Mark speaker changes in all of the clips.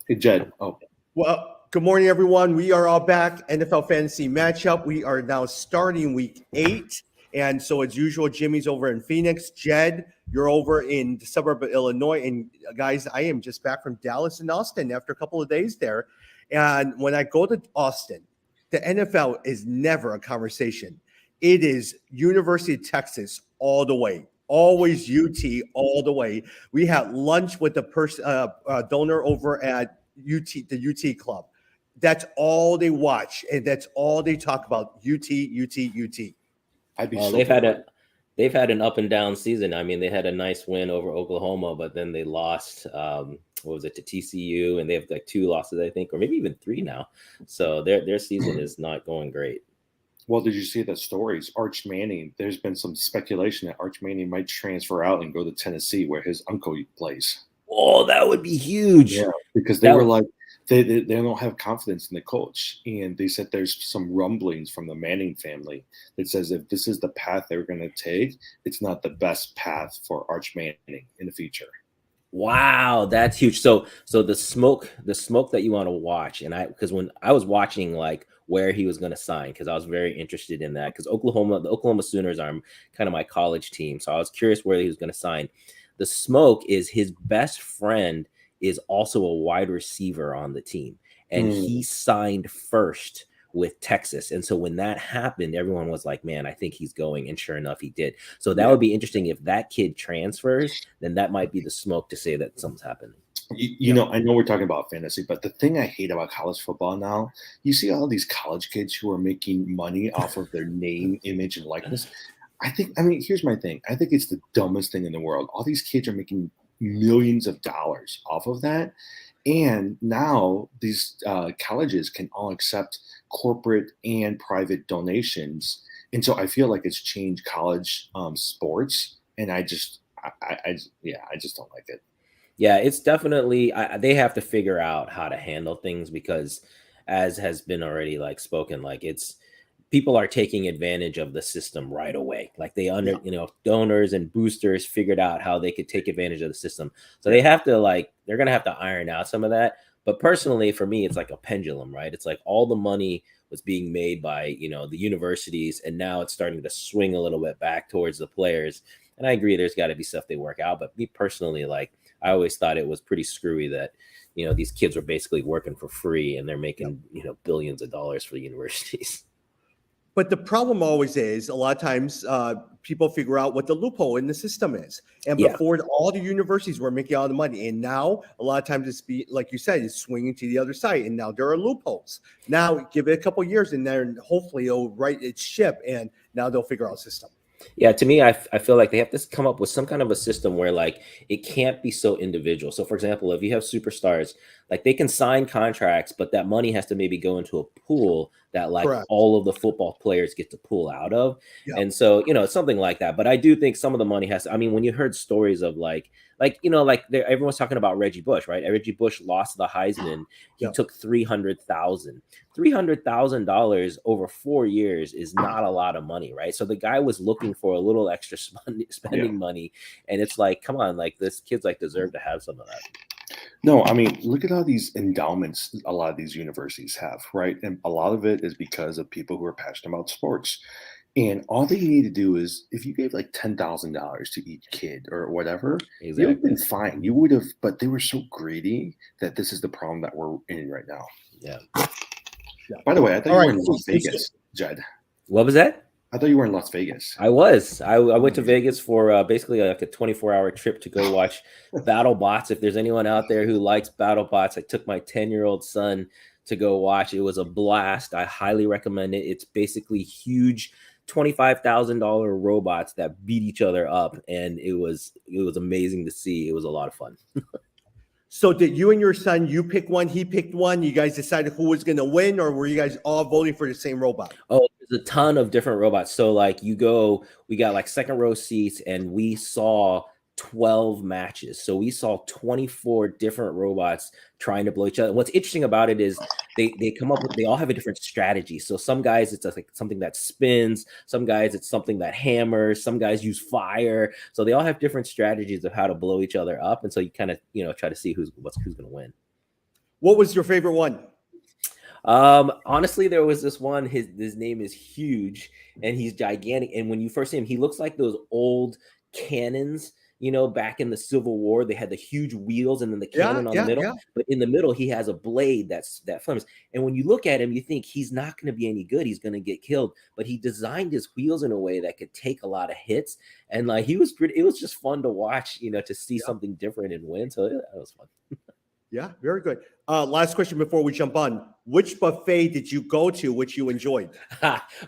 Speaker 1: Hey, Jed. Oh,
Speaker 2: Well, good morning, everyone. We are all back. NFL Fantasy Matchup. We are now starting week 8. And so, as usual, Jimmy's over in Phoenix. Jed, you're over in the suburb of Illinois. And guys, I am just back from Dallas and Austin after a couple of days there. And when I go to Austin, the NFL is never a conversation. It is University of Texas all the way. Always UT all the way. We had lunch with the donor over at the UT club. That's all they watch, and that's all they talk about. UT.
Speaker 1: I'd be
Speaker 3: Well,
Speaker 1: so bored.
Speaker 3: they've had an up and down season. I mean, they had a nice win over Oklahoma, but then they lost. What was it, to TCU? And they have like 2 losses, I think, or maybe even 3 now. So their season is not going great.
Speaker 1: Well, did you see the stories? Arch Manning, there's been some speculation that Arch Manning might transfer out and go to Tennessee where his uncle plays.
Speaker 3: Oh, that would be huge.
Speaker 1: Yeah, because they were like, they don't have confidence in the coach. And they said there's some rumblings from the Manning family that says if this is the path they're going to take, it's not the best path for Arch Manning in the future.
Speaker 3: Wow, that's huge. So the smoke that you want to watch, and because when I was watching like where he was going to sign, because I was very interested in that, because the Oklahoma Sooners are kind of my college team, so I was curious where he was going to sign. The smoke is his best friend is also a wide receiver on the team, and he signed first with Texas. And so when that happened, everyone was like, man, I think he's going. And sure enough, he did. So that would be interesting. If that kid transfers, then that might be the smoke to say that something's happening.
Speaker 1: You know, I know we're talking about fantasy, but the thing I hate about college football now, you see all these college kids who are making money off of their name, image, and likeness. Here's my thing. I think it's the dumbest thing in the world. All these kids are making millions of dollars off of that. And now these colleges can all accept corporate and private donations. And so I feel like it's changed college sports. And I just don't like it.
Speaker 3: Yeah, it's definitely, they have to figure out how to handle things, because as has been already like spoken, like people are taking advantage of the system right away. Like donors and boosters figured out how they could take advantage of the system. So they have to they're going to have to iron out some of that. But personally, for me, it's like a pendulum, right? It's like all the money was being made by, the universities, and now it's starting to swing a little bit back towards the players. And I agree, there's got to be stuff they work out. But me personally, I always thought it was pretty screwy that, these kids were basically working for free and they're making, billions of dollars for the universities.
Speaker 2: But the problem always is a lot of times people figure out what the loophole in the system is. And before, all the universities were making all the money. And now a lot of times like you said, it's swinging to the other side. And now there are loopholes. Now give it a couple of years and then hopefully it'll right its ship. And now they'll figure out a system.
Speaker 3: Yeah, to me, I feel like they have to come up with some kind of a system where it can't be so individual. So, for example, if you have superstars, they can sign contracts, but that money has to maybe go into a pool that
Speaker 2: Correct.
Speaker 3: all of the football players get to pull out of. Yeah. And so, it's something like that. But I do think some of the money has to, when you heard stories of everyone's talking about Reggie Bush, right? Reggie Bush lost the Heisman. He took $300,000 over 4 years is not a lot of money, right? So the guy was looking for a little extra spending money, and it's like, come on, this kid's deserve to have some of that.
Speaker 1: No, look at all these endowments a lot of these universities have, right? And a lot of it is because of people who are passionate about sports. And all they need to do is, if you gave $10,000 to each kid or whatever, you would have been fine. You would have, but they were so greedy that this is the problem that we're in right now.
Speaker 3: Yeah.
Speaker 1: By the way, I thought you were in Las Vegas, Jed.
Speaker 3: What was that?
Speaker 1: I thought you were in Las Vegas.
Speaker 3: I was. I went to Vegas for basically a 24-hour trip to go watch BattleBots. If there's anyone out there who likes BattleBots, I took my 10-year-old son to go watch. It was a blast. I highly recommend it. It's basically huge $25,000 robots that beat each other up, and it was amazing to see. It was a lot of fun.
Speaker 2: So did you and your son, you pick one, he picked one, you guys decided who was going to win, or were you guys all voting for the same robot?
Speaker 3: Oh, there's a ton of different robots. So we got second row seats, and we saw 12 matches. So we saw 24 different robots trying to blow each other. What's interesting about it is they come up with, they all have a different strategy. So some guys it's like something that spins, some guys it's something that hammers, some guys use fire. So they all have different strategies of how to blow each other up. And so you kind of, try to see who's going to win.
Speaker 2: What was your favorite one?
Speaker 3: Honestly, there was this one, his name is Huge and he's gigantic. And when you first see him, he looks like those old cannons, back in the Civil War. They had the huge wheels and then the cannon on the middle. But in the middle, he has a blade that flames. And when you look at him, you think he's not going to be any good. He's going to get killed. But he designed his wheels in a way that could take a lot of hits. And like it was just fun to watch, to see something different and win. So that was fun.
Speaker 2: Yeah, very good. Last question before we jump on. Which buffet did you go to which you enjoyed?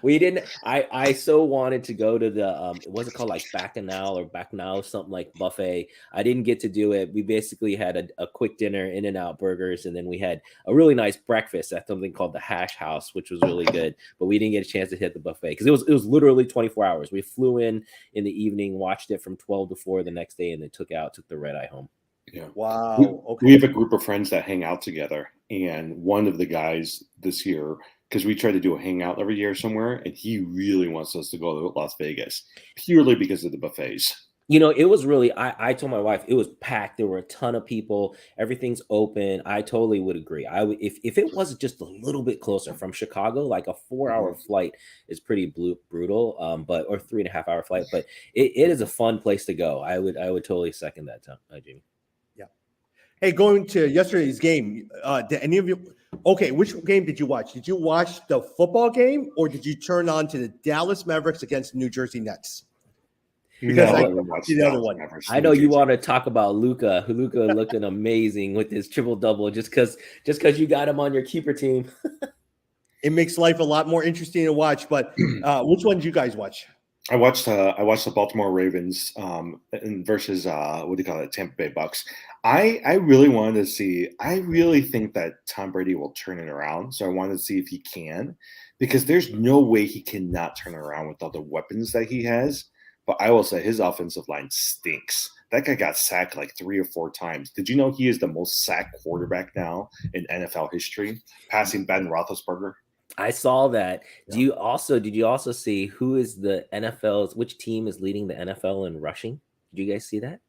Speaker 3: We didn't. I so wanted to go to the what's it called, like Bacchanal, something like buffet. I didn't get to do it. We basically had a quick dinner, In-N-Out Burgers, and then we had a really nice breakfast at something called the Hash House, which was really good. But we didn't get a chance to hit the buffet because it was literally 24 hours. We flew in the evening, watched it from 12 to 4 the next day, and then took the red eye home.
Speaker 1: Yeah.
Speaker 2: Wow. Okay.
Speaker 1: We have a group of friends that hang out together, and one of the guys this year, because we try to do a hangout every year somewhere, and he really wants us to go to Las Vegas purely because of the buffets.
Speaker 3: It was really, I told my wife, it was packed. There were a ton of people. Everything's open. I totally would agree. If it was just a little bit closer from Chicago, like a 4-hour flight is pretty brutal, or 3.5-hour flight, but it is a fun place to go. I would totally second that, Jamie.
Speaker 2: Hey, going to yesterday's game, did any of you? Okay, which game did you watch? Did you watch the football game, or did you turn on to the Dallas Mavericks against the New Jersey Nets? Because I watched the other one.
Speaker 3: I know you want to talk about Luka. Luka looking amazing with his triple-double just because you got him on your keeper team.
Speaker 2: It makes life a lot more interesting to watch. But which one did you guys watch?
Speaker 1: I watched the Baltimore Ravens versus Tampa Bay Bucks. I really wanted to see. I really think that Tom Brady will turn it around. So I wanted to see if he can, because there's no way he cannot turn it around with all the weapons that he has. But I will say his offensive line stinks. That guy got sacked like 3 or 4 times. Did you know he is the most sacked quarterback now in NFL history, passing Ben Roethlisberger?
Speaker 3: I saw that.
Speaker 2: Yeah.
Speaker 3: Did you also see who is which team is leading the NFL in rushing? Did you guys see that?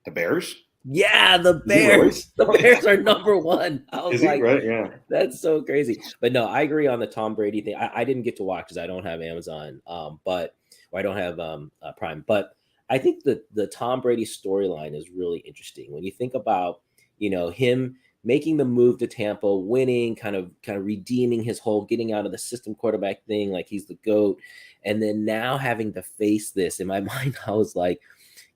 Speaker 1: The Bears?
Speaker 3: Yeah, the Bears. The Bears are number 1. I was like,
Speaker 1: right? Yeah.
Speaker 3: That's so crazy. But no, I agree on the Tom Brady thing. I didn't get to watch because I don't have Amazon, or I don't have Prime. But I think the Tom Brady storyline is really interesting when you think about, him making the move to Tampa, winning, kind of redeeming his whole getting out of the system quarterback thing, like he's the GOAT. And then now having to face this, in my mind, I was like,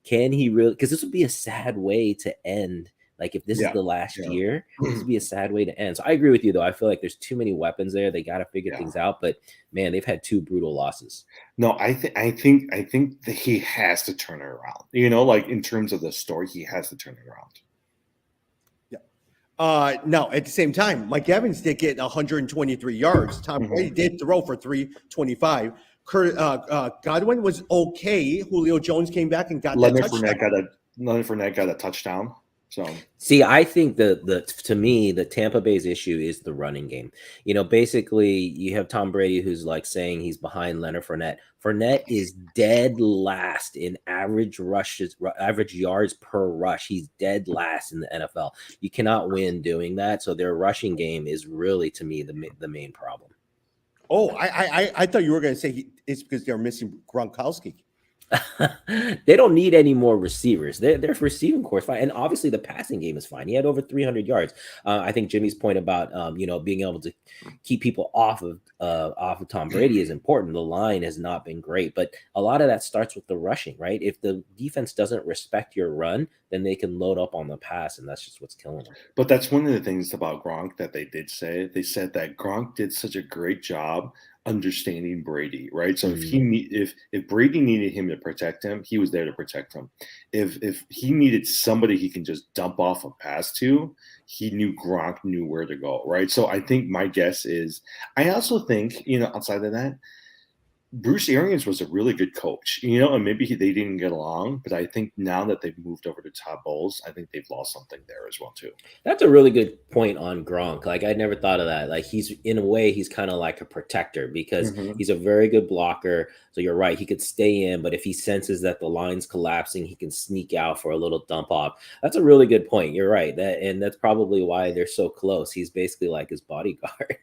Speaker 3: can he really? Because this would be a sad way to end. Like if this is the last year, this would be a sad way to end. So I agree with you, though. I feel like there's too many weapons there. They got to figure things out. But man, they've had 2 brutal losses.
Speaker 1: No, I think that he has to turn it around. Like in terms of the story, he has to turn it around.
Speaker 2: Now, at the same time, Mike Evans did get 123 yards. Tom Brady did throw for 325. Godwin was okay. Julio Jones came back and got
Speaker 1: Leonard
Speaker 2: that touchdown.
Speaker 1: Leonard Fournette got a touchdown. So
Speaker 3: see, I think to me, the Tampa Bay's issue is the running game. Basically you have Tom Brady who's like saying he's behind Leonard Fournette. Fournette is dead last in average yards per rush. He's dead last in the NFL. You cannot win doing that. So their rushing game is really, to me, the main problem.
Speaker 2: Oh, I thought you were going to say it's because they're missing Gronkowski.
Speaker 3: They don't need any more receivers. Their receiving core is fine, and obviously the passing game is fine. He had over 300 yards. I think Jimmy's point about being able to keep people off of Tom Brady is important. The line has not been great, but a lot of that starts with the rushing, right? If the defense doesn't respect your run, then they can load up on the pass, and that's just what's killing them.
Speaker 1: But that's one of the things about Gronk that they did say. They said that Gronk did such a great job understanding Brady, right? So if Brady needed him to protect him, he was there to protect him. If he needed somebody he can just dump off a pass to, he knew Gronk knew where to go, right? So I think my guess is, I also think, outside of that, Bruce Arians was a really good coach, you know, and maybe they didn't get along, but I think now that they've moved over to Todd Bowles, I think they've lost something there as well too.
Speaker 3: That's a really good point on Gronk. Like I never thought of that. Like he's in a way he's kind of like a protector because
Speaker 1: Mhm.
Speaker 3: he's a very good blocker. So you're right, he could stay in, but if he senses that the line's collapsing, he can sneak out for a little dump off. That's a really good point. You're right. And that's probably why they're so close. He's basically like his bodyguard.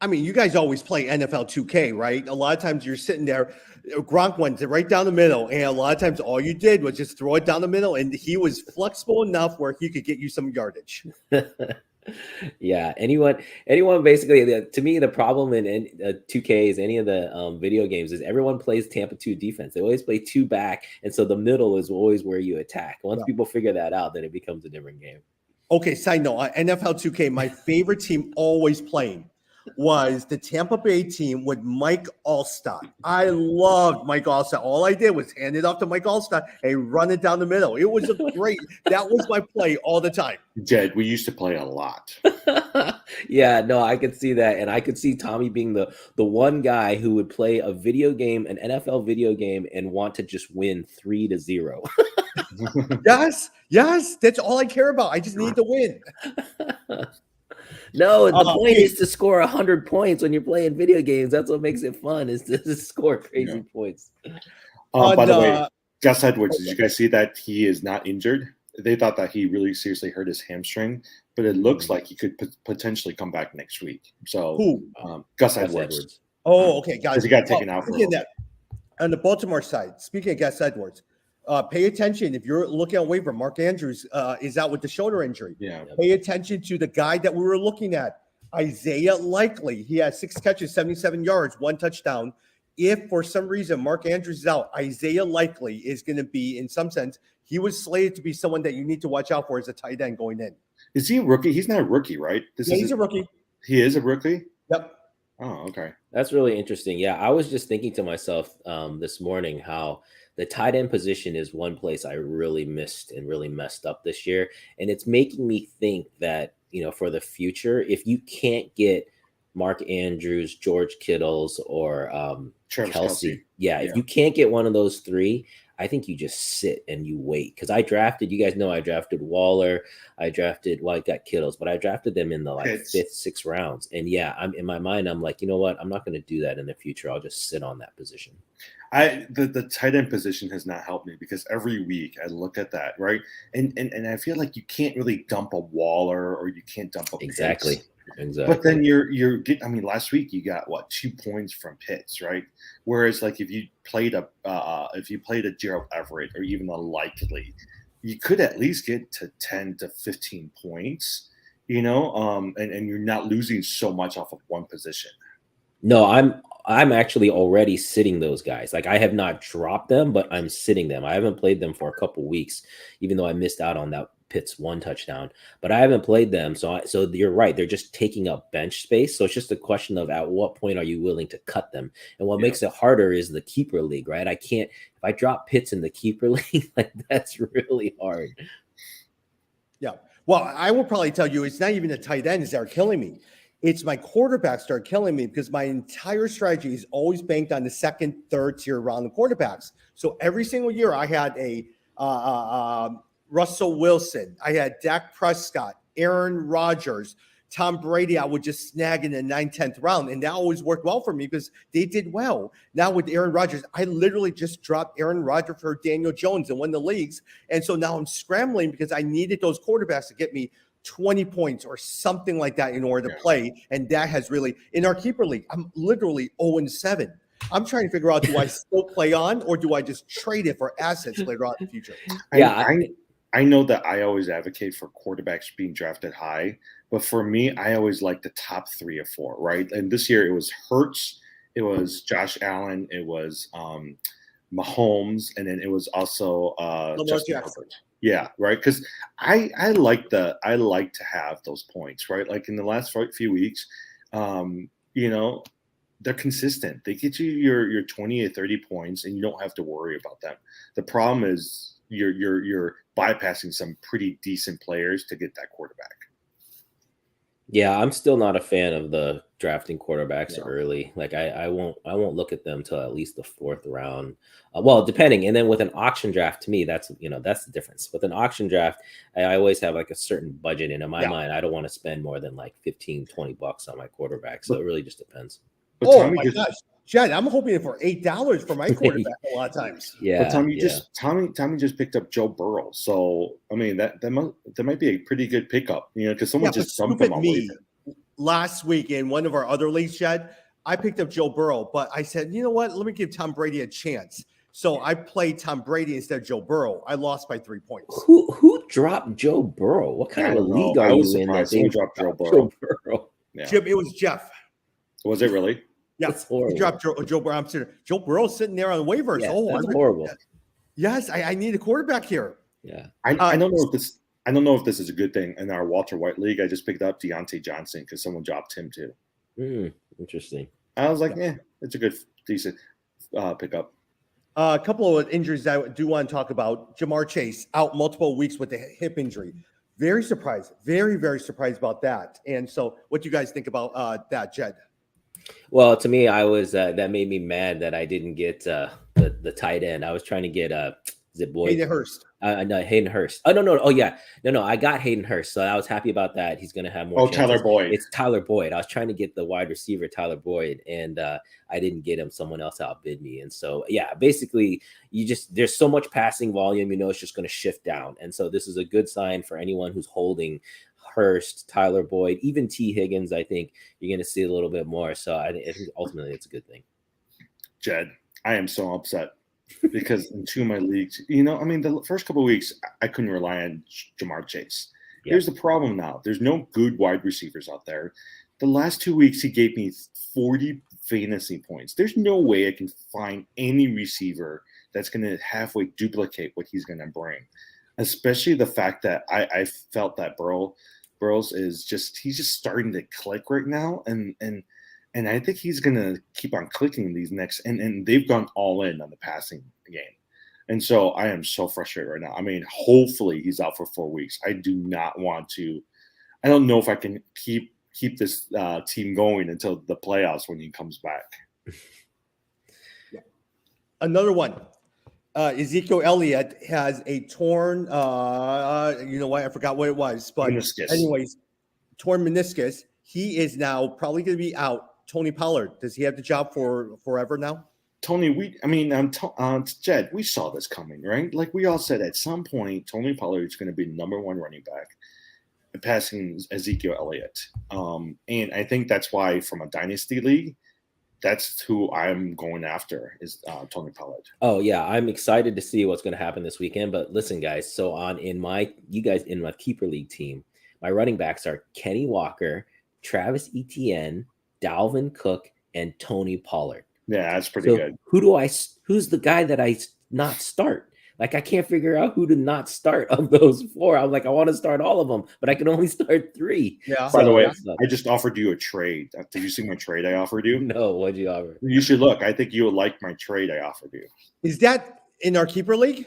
Speaker 2: I mean, you guys always play NFL 2K, right? A lot of times you're sitting there. Gronk went right down the middle, and a lot of times all you did was just throw it down the middle, and he was flexible enough where he could get you some yardage.
Speaker 3: Yeah, anyone basically to me the problem in 2Ks any of the video games is everyone plays Tampa 2 defense. They always play two back, and so the middle is always where you attack. Once
Speaker 2: Yeah.
Speaker 3: people figure that out, then it becomes a different game.
Speaker 2: Okay, side note, NFL 2K, my favorite team always playing was the Tampa Bay team with Mike Allstott. I loved Mike Allstott. All I did was hand it off to Mike Allstott and run it down the middle. It was that was my play all the time.
Speaker 1: Jed, we used to play a lot.
Speaker 3: Yeah, no, I could see that, and I could see Tommy being the one guy who would play a video game, an NFL video game, and want to just win 3-0.
Speaker 2: Yes, that's all I care about. I just need to win.
Speaker 3: No, the point
Speaker 2: hey.
Speaker 3: is to score 100 points when you're playing video games. That's what makes it fun, is to score crazy points.
Speaker 1: By the way, Gus Edwards, did you guys see that he is not injured? They thought that he really seriously hurt his hamstring, but it looks like he could potentially come back next week. So
Speaker 2: Who?
Speaker 1: Gus Edwards.
Speaker 2: Oh, okay, guys.
Speaker 1: Because he got taken out for
Speaker 2: that. On the Baltimore side, speaking of Gus Edwards, pay attention. If you're looking at waiver, Mark Andrews is out with the shoulder injury.
Speaker 1: Yeah.
Speaker 2: Pay attention to the guy that we were looking at, Isaiah Likely. He has 6 catches, 77 yards, 1 touchdown. If for some reason Mark Andrews is out, Isaiah Likely is going to be, in some sense, he was slated to be someone that you need to watch out for as a tight end going in.
Speaker 1: Is he a rookie? He's not a rookie, right?
Speaker 2: He's a rookie.
Speaker 1: He is a rookie?
Speaker 2: Yep.
Speaker 1: Oh, okay.
Speaker 3: That's really interesting. Yeah, I was just thinking to myself this morning how the tight end position is one place I really missed and really messed up this year. And it's making me think that, for the future, if you can't get Mark Andrews, George Kittles, or Kelsey. Yeah, if you can't get one of those three, I think you just sit and you wait. Because I drafted Waller, I got Kittles, but I drafted them in the 5th, 6th rounds. And yeah, I'm in my mind, I'm like, you know what? I'm not going to do that in the future. I'll just sit on that position.
Speaker 1: The tight end position has not helped me because every week I look at that, right? And I feel like you can't really dump a Waller or you can't dump a
Speaker 3: Exactly.
Speaker 1: Pitts.
Speaker 3: Exactly.
Speaker 1: But then you're getting, I mean, last week you got 2 points from Pitts, right? Whereas like if you played a Gerald Everett or even a Likely, you could at least get to 10 to 15 points, and you're not losing so much off of one position.
Speaker 3: No, I'm actually already sitting those guys. Like I have not dropped them, but I'm sitting them. I haven't played them for a couple weeks, even though I missed out on that Pitts 1 touchdown, but I haven't played them. So you're right. They're just taking up bench space. So it's just a question of at what point are you willing to cut them? And what makes it harder is the keeper league, right? If I drop Pitts in the keeper league, like that's really hard.
Speaker 2: Yeah. Well, I will probably tell you, it's not even the tight ends that are killing me. It's my quarterbacks that are killing me because my entire strategy is always banked on the 2nd, 3rd tier round of quarterbacks. So every single year I had a Russell Wilson, I had Dak Prescott, Aaron Rodgers, Tom Brady. I would just snag in the 9th, 10th round. And that always worked well for me because they did well. Now with Aaron Rodgers, I literally just dropped Aaron Rodgers for Daniel Jones and won the leagues. And so now I'm scrambling because I needed those quarterbacks to get me 20 points or something like that in order to play. And that has really, in our keeper league, I'm literally 0-7. I'm trying to figure out, do I still play on or do I just trade it for assets later on in the future?
Speaker 3: Yeah.
Speaker 1: I know that I always advocate for quarterbacks being drafted high, but for me, I always like the top 3 or 4, right? And this year it was Hurts, it was Josh Allen, it was Mahomes, and then it was also Justin Herbert. Yeah, right. Because I like to have those points, right? Like in the last few weeks, they're consistent. They get you your 20 or 30 points, and you don't have to worry about them. The problem is you're bypassing some pretty decent players to get that quarterback.
Speaker 3: Yeah, I'm still not a fan of the drafting quarterbacks
Speaker 2: Yeah.
Speaker 3: early. Like I won't look at them till at least the fourth round. Well, depending. And then with an auction draft, to me, that's the difference. With an auction draft, I always have like a certain budget, and in my
Speaker 2: Yeah.
Speaker 3: mind, I don't want to spend more than like 15, $20 on my quarterback. So
Speaker 1: But-
Speaker 3: it really just depends.
Speaker 1: But
Speaker 2: Oh
Speaker 1: Tommy
Speaker 2: my
Speaker 1: just,
Speaker 2: gosh, Jed, I'm hoping for $8 for my quarterback a lot of times.
Speaker 3: Yeah.
Speaker 1: but Tommy
Speaker 3: yeah.
Speaker 1: just Tommy just picked up Joe Burrow. So I mean that might be a pretty good pickup, because someone
Speaker 2: Yeah, but
Speaker 1: just dumped him
Speaker 2: stupid
Speaker 1: on
Speaker 2: me.
Speaker 1: waiver.
Speaker 2: Last week in one of our other leagues, Jed, I picked up Joe Burrow, but I said, you know what? Let me give Tom Brady a chance. So I played Tom Brady instead of Joe Burrow. I lost by 3 points.
Speaker 3: Who dropped Joe Burrow? What kind
Speaker 1: I
Speaker 3: of a
Speaker 1: don't know.
Speaker 3: league are
Speaker 1: I was
Speaker 3: you in that
Speaker 1: surprised someone
Speaker 3: they
Speaker 1: dropped Joe
Speaker 3: dropped
Speaker 1: Burrow.
Speaker 3: Burrow?
Speaker 1: Yeah.
Speaker 2: Jim, it was Jeff.
Speaker 1: Was it really?
Speaker 2: Yeah,
Speaker 3: That's horrible.
Speaker 2: he dropped Joe Burrow. I'm sitting. Joe Burrow's sitting there on the waivers.
Speaker 3: Yeah,
Speaker 2: Oh,
Speaker 3: that's
Speaker 2: I-
Speaker 3: horrible.
Speaker 2: yes, I need a quarterback here.
Speaker 3: Yeah.
Speaker 1: I don't know if this is a good thing. In our Walter White league, I just picked up Deontay Johnson because someone dropped him too.
Speaker 3: Interesting.
Speaker 1: I was like, it's a good, decent pickup.
Speaker 2: A couple of injuries I do want to talk about. Jamar Chase out multiple weeks with a hip injury. Very surprised. Very, very surprised about that. And so, what do you guys think about that, Jed?
Speaker 3: Well, to me, I was that made me mad that I didn't get the tight end. I was trying to get is it Boyd?
Speaker 2: Hayden Hurst.
Speaker 3: No, Hayden Hurst. Oh no. Oh yeah, no. I got Hayden Hurst, so I was happy about that. He's going to have more.
Speaker 1: Oh,
Speaker 3: chances.
Speaker 1: Tyler Boyd.
Speaker 3: It's Tyler Boyd. I was trying to get the wide receiver Tyler Boyd, and I didn't get him. Someone else outbid me, and so yeah, basically, there's so much passing volume. It's just going to shift down, and so this is a good sign for anyone who's holding Hurst, Tyler Boyd, even T. Higgins. I think you're going to see a little bit more. So I think ultimately it's a good thing.
Speaker 1: Jed, I am so upset because in two of my leagues, the first couple of weeks I couldn't rely on Jamar Chase.
Speaker 3: Yeah.
Speaker 1: Here's the problem now. There's no good wide receivers out there. The last 2 weeks he gave me 40 fantasy points. There's no way I can find any receiver that's going to halfway duplicate what he's going to bring, especially the fact that I felt that Burrows is he's just starting to click right now. And I think he's going to keep on clicking these next, and they've gone all in on the passing game. And so I am so frustrated right now. I mean, hopefully he's out for 4 weeks. I do not want to, I don't know if I can keep this team going until the playoffs when he comes back.
Speaker 2: Another one. Ezekiel Elliott has a torn, you know what? I forgot what it was, but
Speaker 1: Meniscus.
Speaker 2: anyways, torn meniscus. He is now probably going to be out. Tony Pollard, does he have the job for forever now?
Speaker 1: Tony, Jed, we saw this coming, right? Like we all said at some point, Tony Pollard is going to be number one running back, passing Ezekiel Elliott. And I think that's why from a dynasty league, that's who I'm going after is Tony Pollard.
Speaker 3: Oh yeah, I'm excited to see what's going to happen this weekend. But listen, guys, so in my keeper league team, my running backs are Kenny Walker, Travis Etienne, Dalvin Cook, and Tony Pollard.
Speaker 1: Yeah, that's pretty good.
Speaker 3: Who's the guy that I not start? Like I can't figure out who to not start of those four. I'm like, I want to start all of them, but I can only start 3.
Speaker 2: Yeah.
Speaker 1: By the way,
Speaker 3: that's not-
Speaker 1: I just offered you a trade. Did you see my trade I offered you?
Speaker 3: no, what'd you offer?
Speaker 1: You should look. I think you would like my trade I offered you.
Speaker 2: Is that in our keeper league?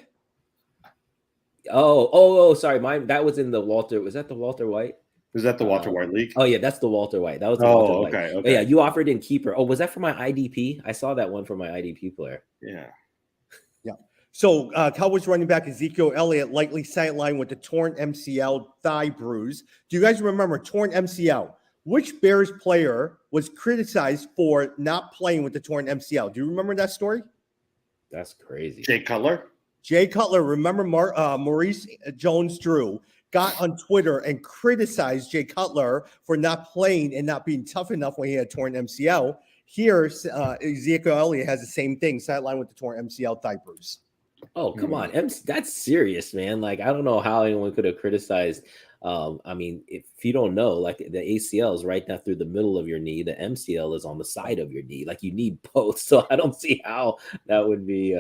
Speaker 3: Oh, sorry. That was in the Walter. Was that the Walter White?
Speaker 1: Is that the Walter White league?
Speaker 3: Oh yeah, that's the Walter White. That was the Walter White.
Speaker 1: Okay.
Speaker 3: Oh, yeah, you offered in keeper. Oh, was that for my IDP? I saw that one for my IDP player.
Speaker 1: Yeah.
Speaker 2: So Cowboys running back Ezekiel Elliott likely sidelined with the torn MCL thigh bruise. Do you guys remember torn MCL? Which Bears player was criticized for not playing with the torn MCL? Do you remember that story?
Speaker 3: That's crazy.
Speaker 1: Jay Cutler?
Speaker 2: Jay Cutler, remember Maurice Jones-Drew got on Twitter and criticized Jay Cutler for not playing and not being tough enough when he had torn MCL. Here, Ezekiel Elliott has the same thing, sidelined with the torn MCL thigh bruise.
Speaker 3: Oh, come on. That's serious, man. Like, I don't know how anyone could have criticized. If you don't know, like the ACL is right now through the middle of your knee. The MCL is on the side of your knee. Like you need both. So I don't see how that would be.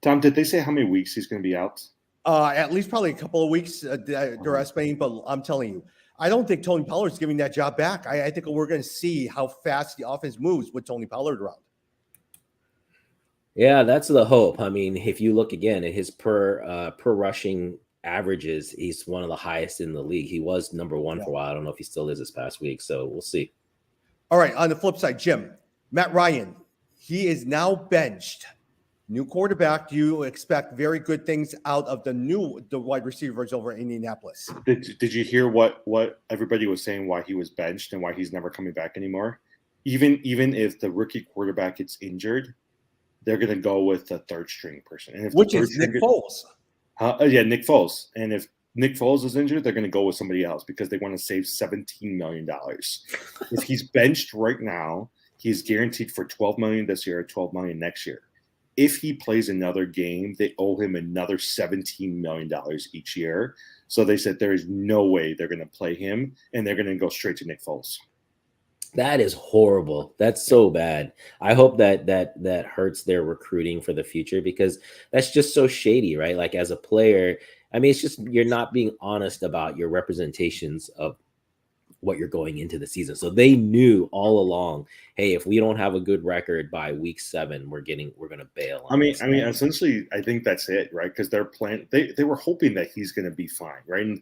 Speaker 1: Tom, did they say how many weeks he's going to be out?
Speaker 2: At least probably a couple of weeks, they're estimating. But I'm telling you, I don't think Tony Pollard's giving that job back. I think we're going to see how fast the offense moves with Tony Pollard around.
Speaker 3: Yeah, that's the hope. I mean, if you look again at his per rushing averages, he's one of the highest in the league. He was number one
Speaker 2: Yeah.
Speaker 3: for a while. I don't know if he still is this past week, so we'll see.
Speaker 2: All right, on the flip side, Jim, Matt Ryan, he is now benched. New quarterback. Do you expect very good things out of the wide receivers over in Indianapolis?
Speaker 1: Did you hear what everybody was saying, why he was benched and why he's never coming back anymore? Even if the rookie quarterback gets injured, they're going to go with the third string person. And if
Speaker 2: Which is Nick Foles.
Speaker 1: Yeah, Nick Foles. And if Nick Foles is injured, they're going to go with somebody else because they want to save $17 million. If he's benched right now, he's guaranteed for $12 million this year, $12 million next year. If he plays another game, they owe him another $17 million each year. So they said there is no way they're going to play him, and they're going to go straight to Nick Foles.
Speaker 3: That is horrible. That's so bad. I hope that hurts their recruiting for the future, because that's just so shady, right? Like, as a player, I mean, it's just, you're not being honest about your representations of what you're going into the season. So they knew all along, hey, if we don't have a good record by week 7, we're going to bail.
Speaker 1: I mean, essentially, I think that's it, right? Because they're planning. They were hoping that he's going to be fine, right? And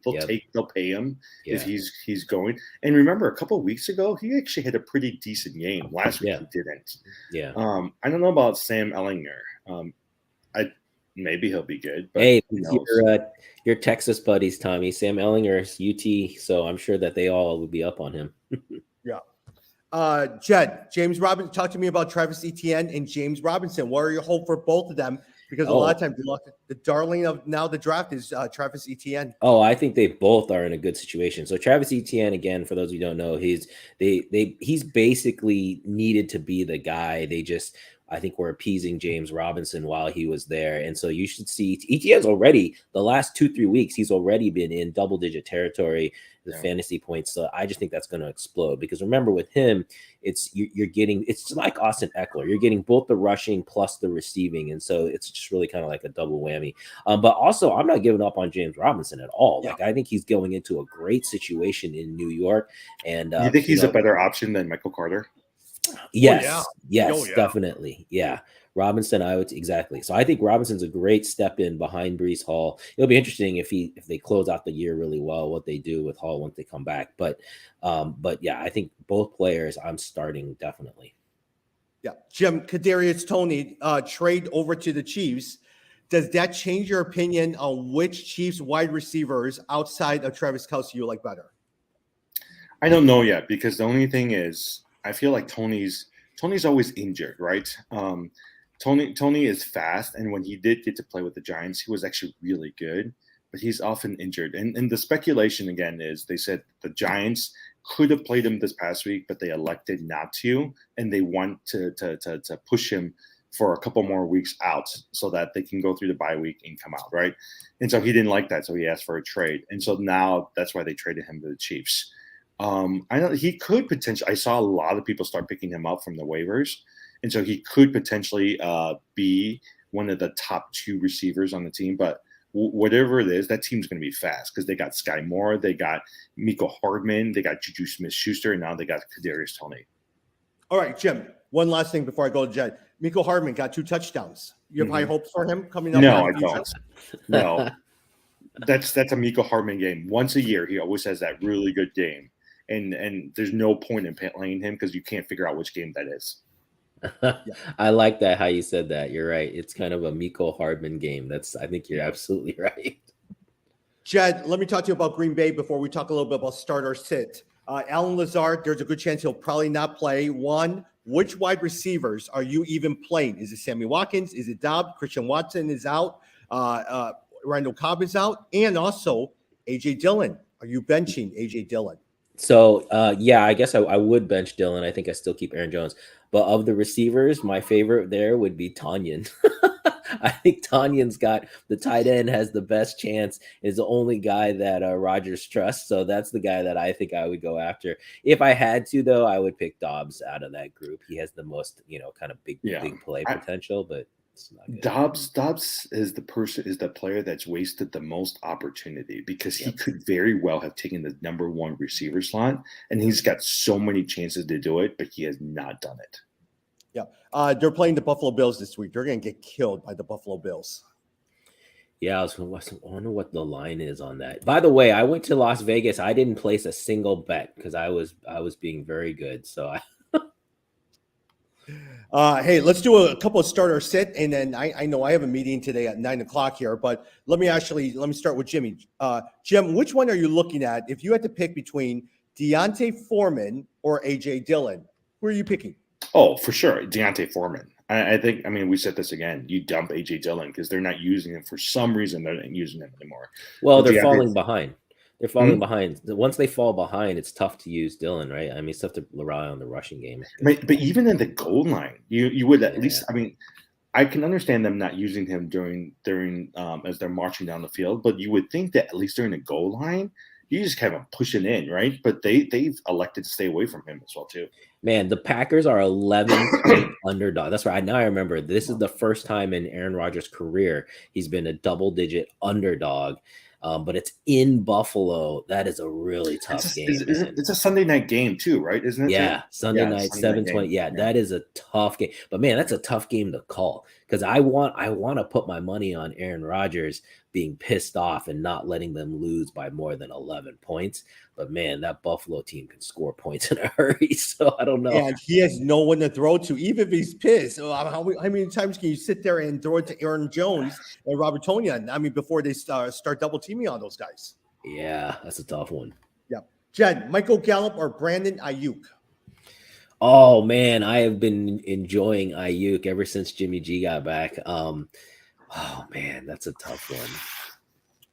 Speaker 1: they'll pay him if he's going. And remember, a couple of weeks ago, he actually had a pretty decent game. Last week, he didn't.
Speaker 3: Yeah.
Speaker 1: I don't know about Sam Ellinger. Maybe he'll be good. But
Speaker 3: hey, your Texas buddies, Tommy. Sam Ellinger is UT, so I'm sure that they all would be up on him.
Speaker 2: Yeah. Jed, James Robinson, talk to me about Travis Etienne and James Robinson. What are your hope for both of them? Because a lot of times the darling of now the draft is Travis Etienne.
Speaker 3: Oh, I think they both are in a good situation. So Travis Etienne, again, for those of you who don't know, he's basically needed to be the guy. I think we're appeasing James Robinson while he was there. And so you should see Etienne's already, the last 2-3 weeks, he's already been in double-digit territory, the fantasy points. So I just think that's going to explode, because remember, with him, you're getting, it's like Austin Eckler. You're getting both the rushing plus the receiving. And so it's just really kind of like a double whammy. But also, I'm not giving up on James Robinson at all. Like, I think he's going into a great situation in New York. And
Speaker 1: you think he's a better option than Michael Carter?
Speaker 3: Yes, definitely. Yeah. Robinson, exactly. So I think Robinson's a great step in behind Breece Hall. It'll be interesting if they close out the year really well, what they do with Hall once they come back. But yeah, I think both players I'm starting definitely.
Speaker 2: Yeah. Jim, Kadarius Toney trade over to the Chiefs. Does that change your opinion on which Chiefs wide receivers outside of Travis Kelce you like better?
Speaker 1: I don't know yet, because the only thing is, I feel like Tony's always injured, right? Tony is fast, and when he did get to play with the Giants, he was actually really good, but he's often injured. And the speculation again is, they said the Giants could have played him this past week, but they elected not to, and they want to push him for a couple more weeks out so that they can go through the bye week and come out, right? And so he didn't like that, so he asked for a trade, and so now that's why they traded him to the Chiefs. I know he could potentially. I saw a lot of people start picking him up from the waivers, and so he could potentially be one of the top 2 receivers on the team. But whatever it is, that team's going to be fast, because they got Sky Moore, they got Mecole Hardman, they got Juju Smith-Schuster, and now they got Kadarius Toney.
Speaker 2: All right, Jim. One last thing before I go to Jed. Mecole Hardman got 2 touchdowns. You have high hopes for him coming up?
Speaker 1: No, I don't. No, that's a Mecole Hardman game. Once a year, he always has that really good game. And there's no point in playing him, because you can't figure out which game that is.
Speaker 3: I like that, how you said that. You're right. It's kind of a Mecole Hardman game. I think you're absolutely right.
Speaker 2: Jed, let me talk to you about Green Bay before we talk a little bit about start or sit. Allen Lazard, there's a good chance he'll probably not play. One, which wide receivers are you even playing? Is it Sammy Watkins? Is it Dobbs? Christian Watson is out. Randall Cobb is out. And also A.J. Dillon. Are you benching A.J. Dillon?
Speaker 3: So, yeah, I guess I would bench Dillon. I think I still keep Aaron Jones. But of the receivers, my favorite there would be Tonyan. I think Tanyan's got the tight end, has the best chance, is the only guy that Rodgers trusts. So that's the guy that I think I would go after. If I had to, though, I would pick Dobbs out of that group. He has the most, kind of big play potential, but it's not good.
Speaker 1: Dobbs is the player that's wasted the most opportunity, because he could very well have taken the number 1 receiver slot, and he's got so many chances to do it, but he has not done it.
Speaker 2: Yeah. They're playing the Buffalo Bills this week. They're going to get killed by the Buffalo Bills.
Speaker 3: Yeah, I wonder what the line is on that. By the way, I went to Las Vegas. I didn't place a single bet because I was being very good. So
Speaker 2: Hey, let's do a couple of starter sit, and then I know I have a meeting today at 9 o'clock here, but let me start with Jimmy. Jim, which one are you looking at if you had to pick between Deontay Foreman or AJ Dillon? Who are you picking?
Speaker 1: Oh, for sure, Deontay Foreman. I think. I mean, we said this again. You dump AJ Dillon because they're not using him for some reason. They're not using him anymore.
Speaker 3: well,
Speaker 1: But
Speaker 3: they're
Speaker 1: Deontay,
Speaker 3: falling behind. They're falling behind. Once they fall behind, it's tough to use Dylan, right? I mean, it's tough to rely on the rushing game.
Speaker 1: but even in the goal line, you would at
Speaker 3: Yeah.
Speaker 1: least. I mean, I can understand them not using him during as they're marching down the field, but you would think that at least during the goal line, you just have him pushing in, right? But they've elected to stay away from him as well too.
Speaker 3: Man, the Packers are 11-point underdog. That's right. Now I remember this is the first time in Aaron Rodgers' career he's been a double-digit underdog. But it's in Buffalo. That is a really tough game, man.
Speaker 1: It's a Sunday night game too, right? Isn't it?
Speaker 3: Yeah, Sunday night,
Speaker 1: Sunday night
Speaker 3: 7:20.
Speaker 1: game.
Speaker 3: Yeah, that is a tough game. But man, that's a tough game to call because I want to put my money on Aaron Rodgers being pissed off and not letting them lose by more than 11 points. But man, that Buffalo team can score points in a hurry. So I don't know.
Speaker 2: And he has no one to throw to, even if he's pissed. How many times can you sit there and throw it to Aaron Jones and Robert Tonyan? I mean, before they start double teaming on those guys.
Speaker 3: Yeah, that's a tough one.
Speaker 2: Yeah. Jed, Michael Gallup or Brandon Ayuk?
Speaker 3: Oh man, I have been enjoying Ayuk ever since Jimmy G got back. Oh man, that's a tough one.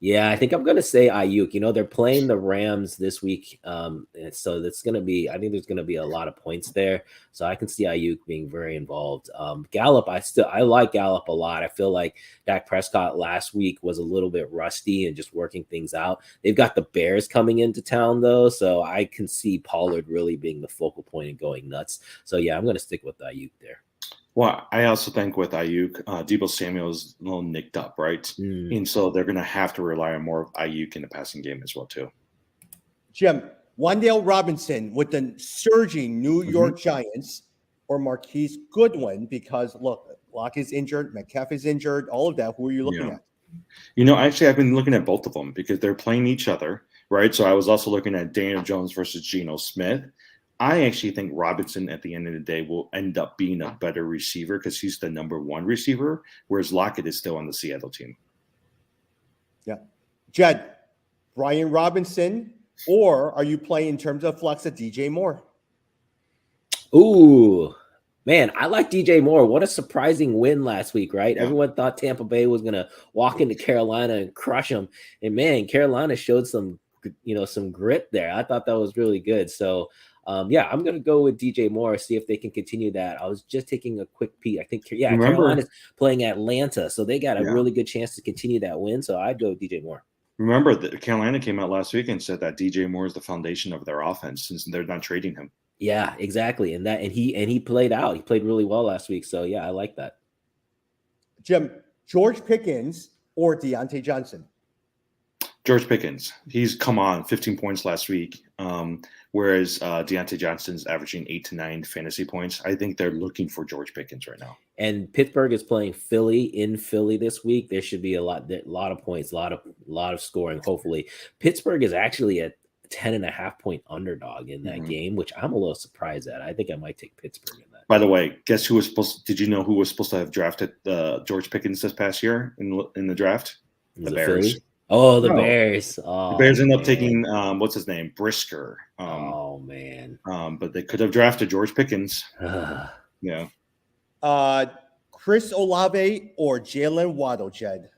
Speaker 3: Yeah, I think I'm gonna say Ayuk. You know, they're playing the Rams this week, and so that's gonna be. I think there's gonna be a lot of points there, so I can see Ayuk being very involved. Gallup, I like Gallup a lot. I feel like Dak Prescott last week was a little bit rusty and just working things out. They've got the Bears coming into town though, so I can see Pollard really being the focal point and going nuts. So yeah, I'm gonna stick with Ayuk there.
Speaker 1: Well, I also think with Ayuk, Debo Samuel's a little nicked up, right? And so they're going to have to rely on more of Ayuk in the passing game as well, too.
Speaker 2: Jim, Wan'Dale Robinson with the surging New York Giants or Marquise Goodwin because, look, Locke is injured, Metcalf is injured, all of that. Who are you looking at?
Speaker 1: You know, actually, I've been looking at both of them because they're playing each other, right? So I was also looking at Daniel Jones versus Geno Smith. I actually think Robinson at the end of the day will end up being a better receiver because he's the number one receiver, whereas Lockett is still on the Seattle team.
Speaker 2: Yeah. Jed, Brian Robinson, or are you playing in terms of flex at DJ Moore?
Speaker 3: Ooh, man, I like DJ Moore. What a surprising win last week, right?
Speaker 1: Yeah.
Speaker 3: Everyone thought Tampa Bay was going to walk into Carolina and crush them. And man, Carolina showed some grit there. I thought that was really good. So, yeah, I'm going to go with DJ Moore, see if they can continue that. I was just taking a quick peek. I think, Carolina's playing Atlanta, so they got a really good chance to continue that win. So I'd go with DJ Moore.
Speaker 1: Remember that Carolina came out last week and said that DJ Moore is the foundation of their offense since they're not trading him.
Speaker 3: Yeah, exactly. And he played out. He played really well last week. So yeah, I like that.
Speaker 2: Jim, George Pickens or Deontay Johnson?
Speaker 1: George Pickens. He's come on 15 points last week, whereas Deontay Johnson's averaging 8 to 9 fantasy points. I think they're looking for George Pickens right now.
Speaker 3: And Pittsburgh is playing Philly in Philly this week. There should be a lot of points, a lot of scoring. Hopefully, Pittsburgh is actually a 10.5 point underdog in that game, which I'm a little surprised at. I think I might take Pittsburgh in that.
Speaker 1: By the way, guess who was supposed? Did you know who was supposed to have drafted George Pickens this past year in the draft? The Bears.
Speaker 3: Philly? Oh, the Bears. Oh,
Speaker 1: the Bears ended up taking what's his name, Brisker.
Speaker 3: Oh man.
Speaker 1: But they could have drafted George Pickens. Yeah.
Speaker 2: Chris Olave or Jalen Waddle, Jed?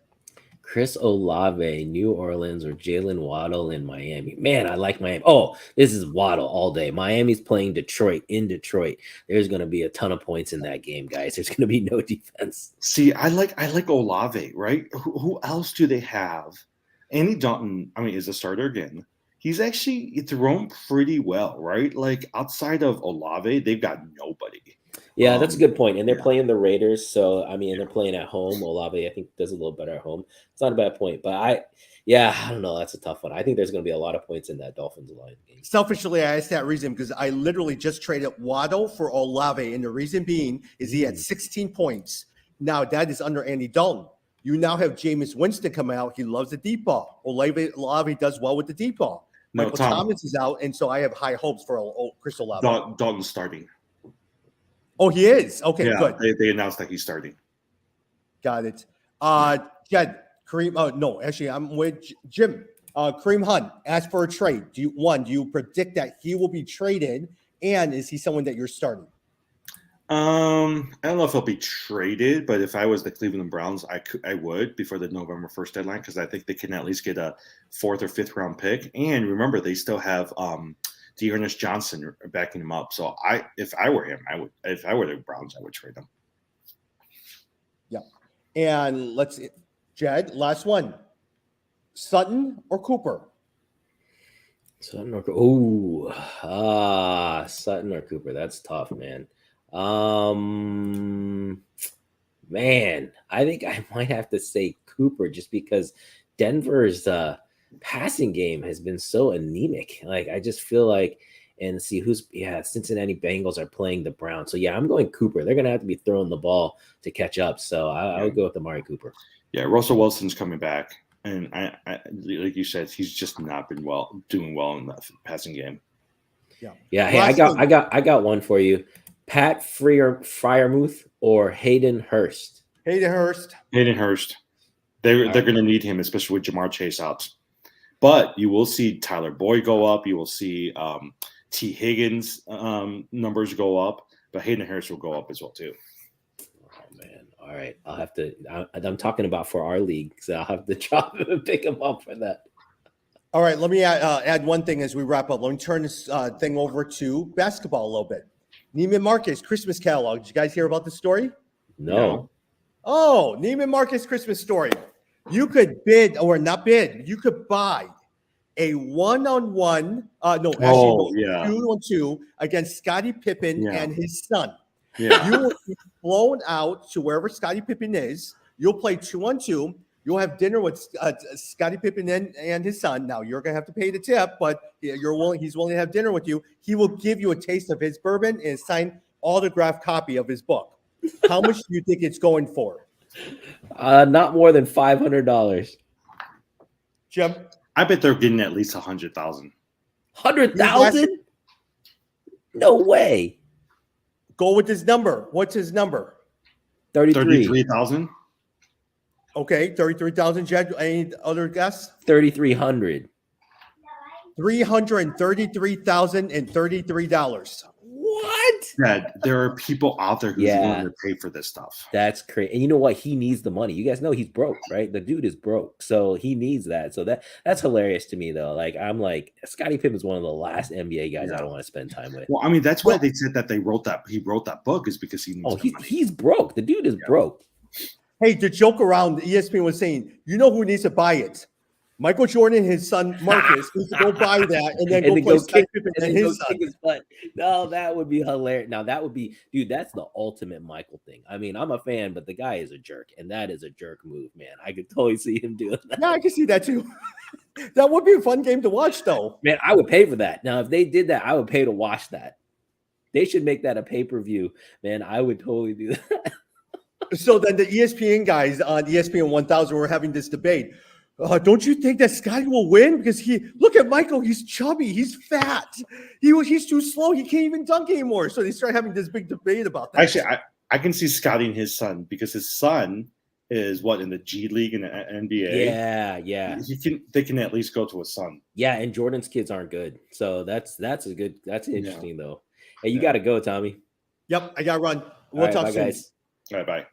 Speaker 3: Chris Olave, New Orleans, or Jalen Waddle in Miami. Man, I like Miami. Oh, this is Waddle all day. Miami's playing Detroit in Detroit. There's going to be a ton of points in that game, guys. There's going to be no defense.
Speaker 1: See, I like Olave, right? Who else do they have? Andy Dalton, I mean, is a starter again. He's actually thrown pretty well, right? Like outside of Olave, they've got nobody.
Speaker 3: Yeah, that's a good point. And they're playing the Raiders. So, I mean, they're playing at home. Olave, I think, does a little better at home. It's not a bad point. But I don't know. That's a tough one. I think there's going to be a lot of points in that Dolphins-Lions game.
Speaker 2: Selfishly, I asked that reason because I literally just traded Waddle for Olave. And the reason being is he had 16 points. Now, that is under Andy Dalton. You now have Jameis Winston coming out. He loves the deep ball. Olave does well with the deep ball.
Speaker 1: No,
Speaker 2: Michael
Speaker 1: Tom.
Speaker 2: Thomas is out, and so I have high hopes for Chris Olave.
Speaker 1: Dalton's starting.
Speaker 2: Oh, he is? Okay,
Speaker 1: Yeah,
Speaker 2: good.
Speaker 1: they announced that he's starting.
Speaker 2: Got it. Jed, Kareem, no, actually, I'm with Jim. Kareem Hunt asked for a trade. Do you predict that he will be traded, and is he someone that you're starting?
Speaker 1: I don't know if he'll be traded, but if I was the Cleveland Browns, I would before the November 1st deadline because I think they can at least get a 4th or 5th round pick. And remember, they still have Dearness Johnson backing him up. So if I were him, if I were the Browns, I would trade him.
Speaker 2: Yeah. And Jed, last one. Sutton or Cooper?
Speaker 3: Sutton or Sutton or Cooper. That's tough, man. Man, I think I might have to say Cooper just because Denver's passing game has been so anemic. Like I just feel like, and see Cincinnati Bengals are playing the Browns. So yeah, I'm going Cooper. They're gonna have to be throwing the ball to catch up. So I would go with Amari Cooper.
Speaker 1: Yeah, Russell Wilson's coming back, and I like you said, he's just not been doing well in the passing game.
Speaker 3: Yeah. Hey, I got one for you. Pat Freiermuth or Hayden Hurst?
Speaker 2: Hayden Hurst.
Speaker 1: They're going to need him, especially with Jamar Chase out. But you will see Tyler Boyd go up. You will see T. Higgins numbers go up. But Hayden Hurst will go up as well too.
Speaker 3: Oh man! All right, I'll have to. I'm talking about for our league, so I'll have to drop him and pick him up for that.
Speaker 2: All right, let me add one thing as we wrap up. Let me turn this thing over to basketball a little bit. Neiman Marcus Christmas catalog. Did you guys hear about the story?
Speaker 3: No.
Speaker 2: Oh, Neiman Marcus Christmas story. You could bid or not bid. You could buy a 1-on-1. 2-on-2 against Scottie Pippen and his son.
Speaker 1: Yeah.
Speaker 2: You will be flown out to wherever Scottie Pippen is. You'll play 2-on-2. You'll have dinner with Scottie Pippen and his son. Now you're gonna have to pay the tip, but he's willing to have dinner with you. He will give you a taste of his bourbon and a signed autographed copy of his book. How much do you think it's going for?
Speaker 3: Not more than $500.
Speaker 2: Jim,
Speaker 1: I bet they're getting at least 100,000.
Speaker 3: 100,000? No way.
Speaker 2: Go with his number. What's his number?
Speaker 1: 33,000.
Speaker 2: Okay, 33,000. Jed, any other guess?
Speaker 3: 3,300.
Speaker 2: $333,033.
Speaker 3: What?
Speaker 1: Jed, there are people out there who's willing to pay for this stuff.
Speaker 3: That's crazy. And you know what? He needs the money. You guys know he's broke, right? The dude is broke, so he needs that. So that's hilarious to me, though. Like I'm like, Scottie Pippen is one of the last NBA guys I don't want to spend time with.
Speaker 1: Well, I mean, that's why they said that he wrote that book is because he needs
Speaker 3: he's broke. The dude is broke.
Speaker 2: Hey, the joke around, ESPN was saying, you know who needs to buy it? Michael Jordan and his son Marcus needs to go buy that and then go play Scottie Pippen and his son.
Speaker 3: No, that would be hilarious. Now that would be, dude, that's the ultimate Michael thing. I mean, I'm a fan, but the guy is a jerk, and that is a jerk move, man. I could totally see him doing that.
Speaker 2: Yeah, I can see that too. That would be a fun game to watch, though.
Speaker 3: Man, I would pay for that. Now, if they did that, I would pay to watch that. They should make that a pay-per-view. Man, I would totally do that.
Speaker 2: So then the ESPN guys on ESPN 1000 were having this debate. Don't you think that Scottie will win? Because look at Michael. He's chubby. He's fat. He's too slow. He can't even dunk anymore. So they start having this big debate about that.
Speaker 1: Actually, I can see Scottie and his son because his son is in the G League and the NBA.
Speaker 3: Yeah.
Speaker 1: They can at least go to his son.
Speaker 3: Yeah, and Jordan's kids aren't good. So that's interesting though. Hey, you got to go, Tommy.
Speaker 2: Yep, I got to run. We'll talk soon.
Speaker 3: Guys.
Speaker 1: All right, bye.